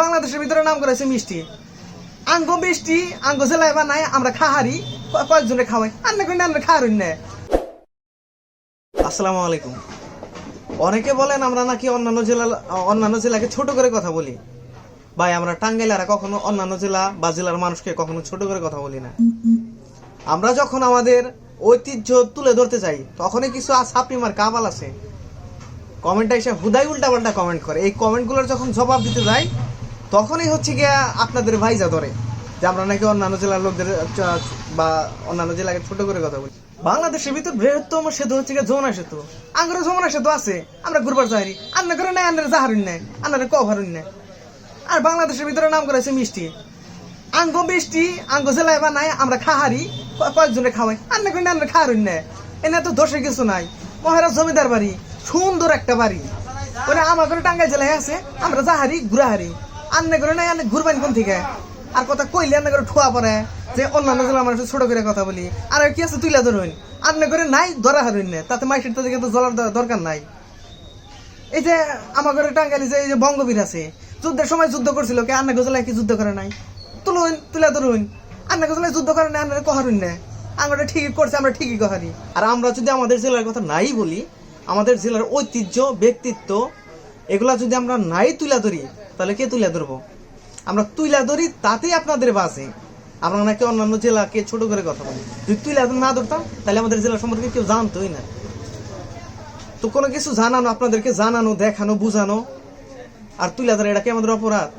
বাংলাদেশের ভিতরে নাম করেছে মিষ্টি। আঙ্গ মিষ্টি আঙ্গ জেলায় বানাই, আমরা খাহারি কয়েকজনে খাওয়াই, আন্না করে আমরা খাওয়ার না। আসসালামু আলাইকুম। অনেকে বলেন আমরা নাকি অন্যান্য জেলাকে ছোট করে কথা বলি। ভাই, আমরা টাঙ্গাইলারা কখনো অন্যান্য জেলা বা জেলার মানুষকে কখনো ছোট করে কথা বলি না। আমরা যখন আমাদের ঐতিহ্য তুলে ধরতে চাই তখনই কিছু ছাপড়িমার কাবাল আছে, কমেন্টটা এসে হুদাই উল্টা পাল্টা কমেন্ট করে। এই কমেন্টগুলোর যখন জবাব দিতে যাই তখনই হচ্ছে গিয়া আপনাদের ভাইজা ধরে যে আমরা নাকি অন্যান্য জেলার লোকদের বা অন্যান্য জেলাকে ছোট করে কথা বলি। বাংলাদেশের ভিতর বৃহত্তম সেতু হচ্ছে গিয়ে যমুনা সেতু। আঙ্গুরে যমুনা সেতু আছে, আমরা ঘুরবার যাই, আন্না করে নাই, আন্নারে জাহারুন নাই, আন্নারে কভারুন নাই। আর বাংলাদেশের ভিতরে নাম করেছে মিষ্টি। আঙ্গ মিষ্টি আঙ্গ জেলায় বানাই, আমরা খাহারি কয়েকজনে খাওয়াই, আন্না করে আমরা খাওয়ারুন না। এনে তো দোষের কিছু নাই। মহারাজ জমিদার বাড়ি, সুন্দর একটা বাড়ি, ওরা আমার করে টাঙ্গাইল জেলায় আছে, আমরা জাহারি ঘুরাহারি, আন্না করে নাই, আন্না ঘুরবেন কোন থেকে? আর কথা কইলে আন্না করে ঠোয়া পড়ে যে অন্যান্য জেলার মানুষ ছোট করে কথা বলি। আর কি আছে তুইলা ধরুন, আন্না করে নাই ধরা হারুন না, তাতে মাইসের তো কিন্তু জলার দরকার নাই। এই যে আমার ঘরে টাঙ্গাইলে যে এই যে বঙ্গবীর আছে, যুদ্ধের সময় যুদ্ধ করছিল, কে আন্না গজলায় কি যুদ্ধ করে নাই? তুলা ধরুন, আন্না গজলায় যুদ্ধ করে নাই, আন্না কহারুন না। আমরা ঠিকই করছে, আমরা ঠিকই কহারি। আর আমরা যদি আমাদের জেলার কথা নাই বলি, আমাদের জেলার ঐতিহ্য ব্যক্তিত্ব এগুলা যদি আমরা নাই তুলা ধরি, তাহলে কে তুলে ধরবো? আমরা তুলা ধরি, তাতেই আপনাদের বাসে আমরা নাকি অন্যান্য জেলাকে ছোট করে কথা বলি। যদি তুলা না ধরতাম তাহলে আমাদের জেলা সম্পর্কে কেউ জানতোই না। তো কোনো কিছু জানানো, আপনাদেরকে জানানো, দেখানো, বুঝানো আর তুলে ধরা, এটা কি আমাদের অপরাধ?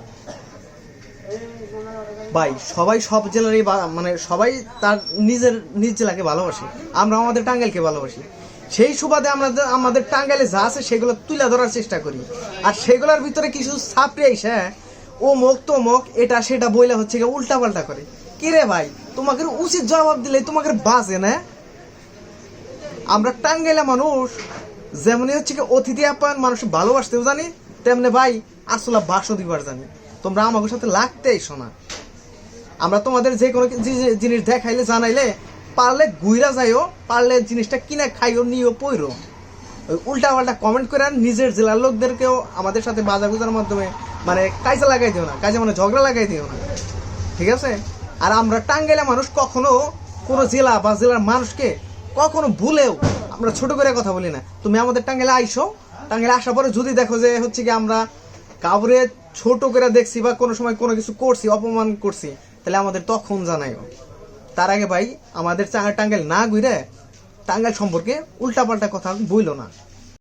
ভাই, সবাই সব জেলারই মানে সবাই তার নিজ জেলাকে ভালোবাসে, আমরা আমাদের টাঙ্গাইলকে ভালোবাসি। সেই সুবাদে আমরা আমাদের টাঙ্গাইলে যা আছে সেগুলো তুলে ধরার চেষ্টা করি। আর সেগুলোর ভিতরে কিছু ছাপড়ে এসে ও মুখ তো মুখ এটা সেটা বইলে হচ্ছে গিয়ে উল্টা পাল্টা করে। কিরে ভাই, তোমাকে উচিত জবাব দিলে তোমাকে বাজে না? আমরা টাঙ্গাইলা মানুষ যেমনি হচ্ছে কি অতিথি আপ্যায়ন, মানুষ ভালোবাসতেও জানি, তেমনি ভাই আসলে বাসও দিবার জানি। তোমরা আমাদের সাথে লাগতে এসো না। আমরা তোমাদের যে কোনো জিনিস দেখাইলে জানাইলে পারলে গুইরা যাইও, পারলে জিনিসটা কিনে খাইও, নিও, পইরো। ওই উল্টা পাল্টা কমেন্ট করে নিজের জেলার লোকদেরকেও আমাদের সাথে বাজার বুজার মাধ্যমে মানে কাজে লাগাই দিও না, কাজে মানে ঝগড়া লাগাই দিও না, ঠিক আছে? আর আমরা টাঙ্গাইলা মানুষ কখনো কোনো জেলা বা জেলার মানুষকে কখনো ভুলেও আমরা ছোট করে কথা বলি না। তুমি আমাদের টাঙ্গাইলে আইসো, টাঙ্গাইলে আসার পরে যদি দেখো যে হচ্ছে কি আমরা কাউরে ছোট করে দেখছি বা কোনো সময় কোনো কিছু করছি, অপমান করছি, তাহলে আমাদের তখন জানাইও। তার আগে ভাই আমাদের টাঙ্গাইল না ঘুরে টাঙ্গাইল সম্পর্কে উল্টাপাল্টা কথা বইলো না।